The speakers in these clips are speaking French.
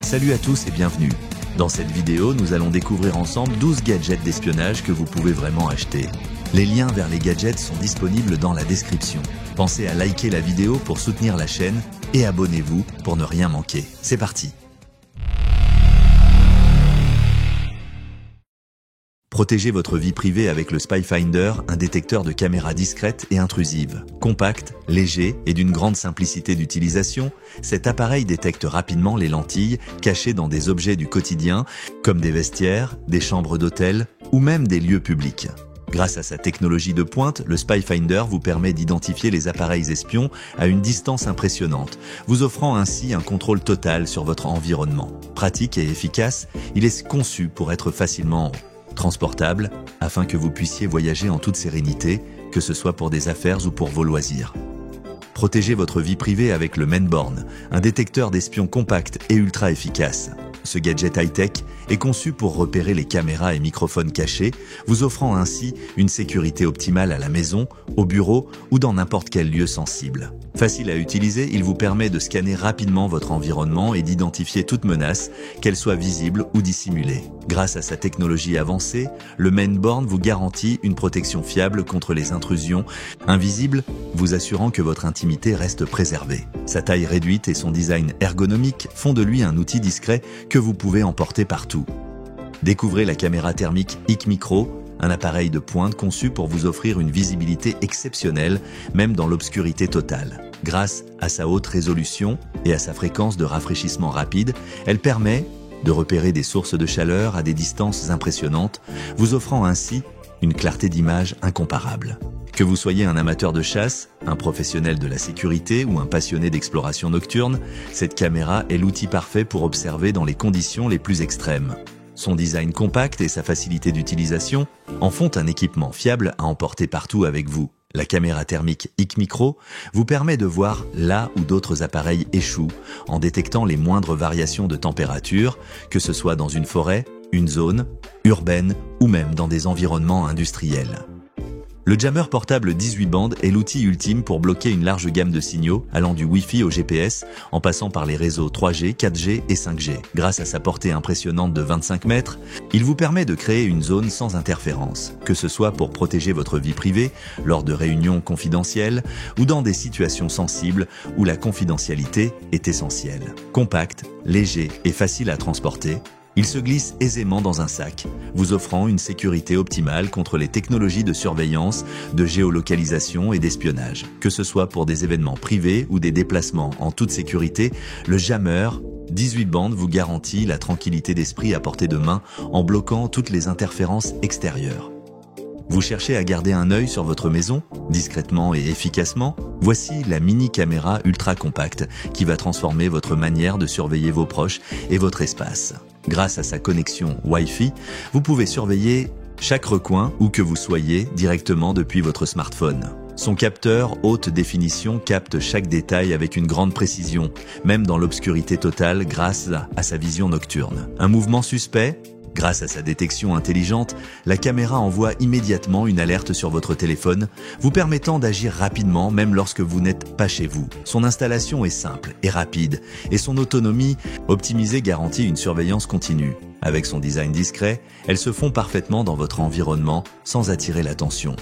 Salut à tous et bienvenue. Dans cette vidéo, nous allons découvrir ensemble 12 gadgets d'espionnage que vous pouvez vraiment acheter. Les liens vers les gadgets sont disponibles dans la description. Pensez à liker la vidéo pour soutenir la chaîne et abonnez-vous pour ne rien manquer. C'est parti. Protégez votre vie privée avec le SpyFinder, un détecteur de caméras discrète et intrusive. Compact, léger et d'une grande simplicité d'utilisation, cet appareil détecte rapidement les lentilles cachées dans des objets du quotidien, comme des vestiaires, des chambres d'hôtel ou même des lieux publics. Grâce à sa technologie de pointe, le SpyFinder vous permet d'identifier les appareils espions à une distance impressionnante, vous offrant ainsi un contrôle total sur votre environnement. Pratique et efficace, il est conçu pour être facilement transportable, afin que vous puissiez voyager en toute sérénité, que ce soit pour des affaires ou pour vos loisirs. Protégez votre vie privée avec le Mainborn, un détecteur d'espions compact et ultra efficace. Ce gadget high-tech est conçu pour repérer les caméras et microphones cachés, vous offrant ainsi une sécurité optimale à la maison, au bureau ou dans n'importe quel lieu sensible. Facile à utiliser, il vous permet de scanner rapidement votre environnement et d'identifier toute menace, qu'elle soit visible ou dissimulée. Grâce à sa technologie avancée, le Mainborn vous garantit une protection fiable contre les intrusions invisibles, vous assurant que votre intimité reste préservée. Sa taille réduite et son design ergonomique font de lui un outil discret que vous pouvez emporter partout. Découvrez la caméra thermique Hik Micro, un appareil de pointe conçu pour vous offrir une visibilité exceptionnelle, même dans l'obscurité totale. Grâce à sa haute résolution et à sa fréquence de rafraîchissement rapide, elle permet de repérer des sources de chaleur à des distances impressionnantes, vous offrant ainsi une clarté d'image incomparable. Que vous soyez un amateur de chasse, un professionnel de la sécurité ou un passionné d'exploration nocturne, cette caméra est l'outil parfait pour observer dans les conditions les plus extrêmes. Son design compact et sa facilité d'utilisation en font un équipement fiable à emporter partout avec vous. La caméra thermique Hik Micro vous permet de voir là où d'autres appareils échouent en détectant les moindres variations de température, que ce soit dans une forêt, une zone urbaine ou même dans des environnements industriels. Le jammer portable 18 bandes est l'outil ultime pour bloquer une large gamme de signaux allant du Wi-Fi au GPS en passant par les réseaux 3G, 4G et 5G. Grâce à sa portée impressionnante de 25 mètres, il vous permet de créer une zone sans interférence, que ce soit pour protéger votre vie privée lors de réunions confidentielles ou dans des situations sensibles où la confidentialité est essentielle. Compact, léger et facile à transporter, il se glisse aisément dans un sac, vous offrant une sécurité optimale contre les technologies de surveillance, de géolocalisation et d'espionnage. Que ce soit pour des événements privés ou des déplacements en toute sécurité, le jammer 18 bandes vous garantit la tranquillité d'esprit à portée de main en bloquant toutes les interférences extérieures. Vous cherchez à garder un œil sur votre maison, discrètement et efficacement? Voici la mini caméra ultra compacte qui va transformer votre manière de surveiller vos proches et votre espace. Grâce à sa connexion Wi-Fi, vous pouvez surveiller chaque recoin où que vous soyez directement depuis votre smartphone. Son capteur haute définition capte chaque détail avec une grande précision, même dans l'obscurité totale grâce à sa vision nocturne. Un mouvement suspect? Grâce à sa détection intelligente, la caméra envoie immédiatement une alerte sur votre téléphone, vous permettant d'agir rapidement même lorsque vous n'êtes pas chez vous. Son installation est simple et rapide, et son autonomie optimisée garantit une surveillance continue. Avec son design discret, elles se font parfaitement dans votre environnement sans attirer l'attention.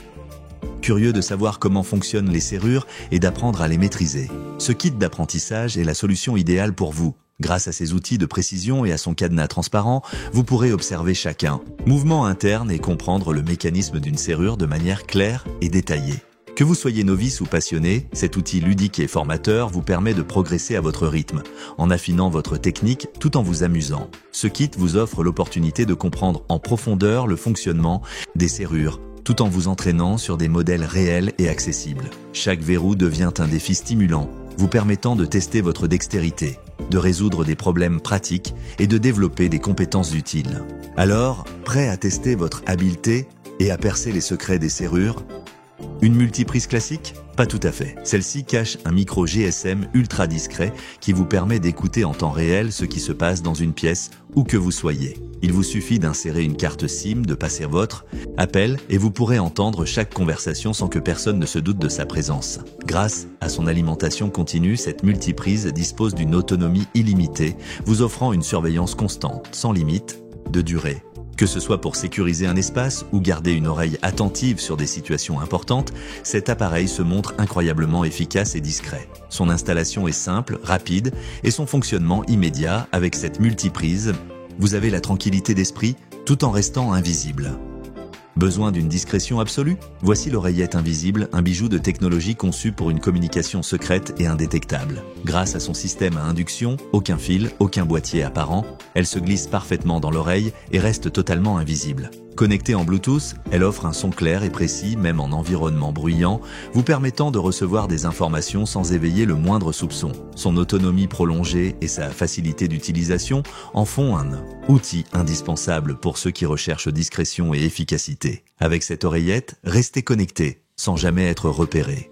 Curieux de savoir comment fonctionnent les serrures et d'apprendre à les maîtriser, ce kit d'apprentissage est la solution idéale pour vous. Grâce à ses outils de précision et à son cadenas transparent, vous pourrez observer chacun mouvement interne et comprendre le mécanisme d'une serrure de manière claire et détaillée. Que vous soyez novice ou passionné, cet outil ludique et formateur vous permet de progresser à votre rythme, en affinant votre technique tout en vous amusant. Ce kit vous offre l'opportunité de comprendre en profondeur le fonctionnement des serrures, tout en vous entraînant sur des modèles réels et accessibles. Chaque verrou devient un défi stimulant, vous permettant de tester votre dextérité, de résoudre des problèmes pratiques et de développer des compétences utiles. Alors, prêt à tester votre habileté et à percer les secrets des serrures? Une multiprise classique? Pas tout à fait. Celle-ci cache un micro GSM ultra discret qui vous permet d'écouter en temps réel ce qui se passe dans une pièce où que vous soyez. Il vous suffit d'insérer une carte SIM, de passer votre appel et vous pourrez entendre chaque conversation sans que personne ne se doute de sa présence. Grâce à son alimentation continue, cette multiprise dispose d'une autonomie illimitée, vous offrant une surveillance constante, sans limite, de durée. Que ce soit pour sécuriser un espace ou garder une oreille attentive sur des situations importantes, cet appareil se montre incroyablement efficace et discret. Son installation est simple, rapide et son fonctionnement immédiat. Avec cette multiprise, vous avez la tranquillité d'esprit tout en restant invisible. Besoin d'une discrétion absolue? Voici l'oreillette invisible, un bijou de technologie conçu pour une communication secrète et indétectable. Grâce à son système à induction, aucun fil, aucun boîtier apparent, elle se glisse parfaitement dans l'oreille et reste totalement invisible. Connectée en Bluetooth, elle offre un son clair et précis, même en environnement bruyant, vous permettant de recevoir des informations sans éveiller le moindre soupçon. Son autonomie prolongée et sa facilité d'utilisation en font un outil indispensable pour ceux qui recherchent discrétion et efficacité. Avec cette oreillette, restez connecté, sans jamais être repéré.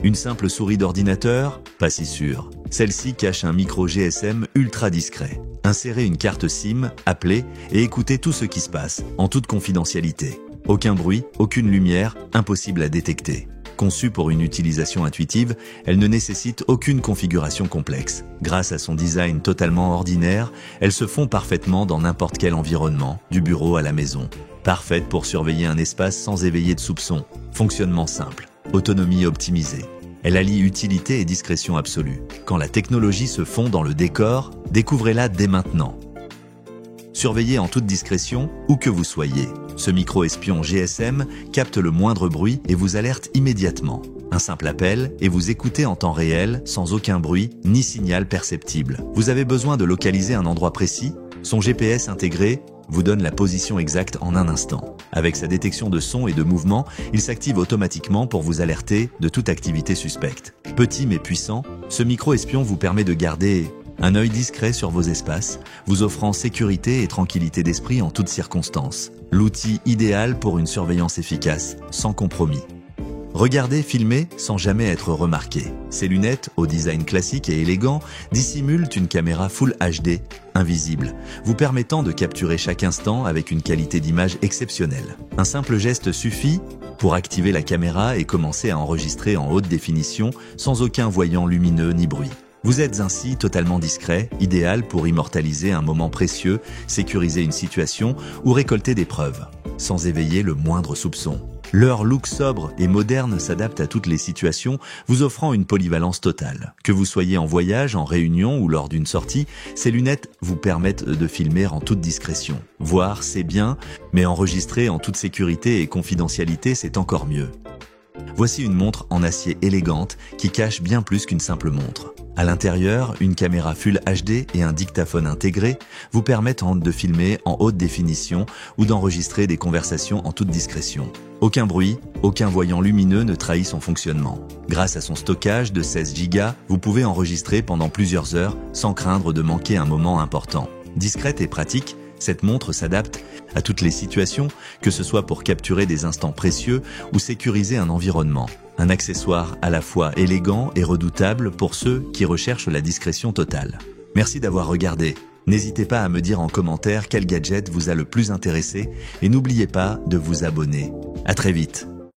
Une simple souris d'ordinateur? Pas si sûr. Celle-ci cache un micro GSM ultra discret. Insérez une carte SIM, appelez et écoutez tout ce qui se passe, en toute confidentialité. Aucun bruit, aucune lumière, impossible à détecter. Conçue pour une utilisation intuitive, elle ne nécessite aucune configuration complexe. Grâce à son design totalement ordinaire, elle se fond parfaitement dans n'importe quel environnement, du bureau à la maison. Parfaite pour surveiller un espace sans éveiller de soupçons. Fonctionnement simple. Autonomie optimisée. Elle allie utilité et discrétion absolue. Quand la technologie se fond dans le décor, découvrez-la dès maintenant. Surveillez en toute discrétion où que vous soyez. Ce micro-espion GSM capte le moindre bruit et vous alerte immédiatement. Un simple appel et vous écoutez en temps réel, sans aucun bruit ni signal perceptible. Vous avez besoin de localiser un endroit précis? Son GPS intégré vous donne la position exacte en un instant. Avec sa détection de son et de mouvement, il s'active automatiquement pour vous alerter de toute activité suspecte. Petit mais puissant, ce micro-espion vous permet de garder un œil discret sur vos espaces, vous offrant sécurité et tranquillité d'esprit en toutes circonstances. L'outil idéal pour une surveillance efficace, sans compromis. Regardez, filmer sans jamais être remarqué. Ces lunettes, au design classique et élégant, dissimulent une caméra Full HD, invisible, vous permettant de capturer chaque instant avec une qualité d'image exceptionnelle. Un simple geste suffit pour activer la caméra et commencer à enregistrer en haute définition sans aucun voyant lumineux ni bruit. Vous êtes ainsi totalement discret, idéal pour immortaliser un moment précieux, sécuriser une situation ou récolter des preuves, sans éveiller le moindre soupçon. Leur look sobre et moderne s'adapte à toutes les situations, vous offrant une polyvalence totale. Que vous soyez en voyage, en réunion ou lors d'une sortie, ces lunettes vous permettent de filmer en toute discrétion. Voir, c'est bien, mais enregistrer en toute sécurité et confidentialité, c'est encore mieux. Voici une montre en acier élégante qui cache bien plus qu'une simple montre. À l'intérieur, une caméra Full HD et un dictaphone intégré vous permettent de filmer en haute définition ou d'enregistrer des conversations en toute discrétion. Aucun bruit, aucun voyant lumineux ne trahit son fonctionnement. Grâce à son stockage de 16 Go, vous pouvez enregistrer pendant plusieurs heures sans craindre de manquer un moment important. Discrète et pratique, cette montre s'adapte à toutes les situations, que ce soit pour capturer des instants précieux ou sécuriser un environnement. Un accessoire à la fois élégant et redoutable pour ceux qui recherchent la discrétion totale. Merci d'avoir regardé. N'hésitez pas à me dire en commentaire quel gadget vous a le plus intéressé et n'oubliez pas de vous abonner. À très vite.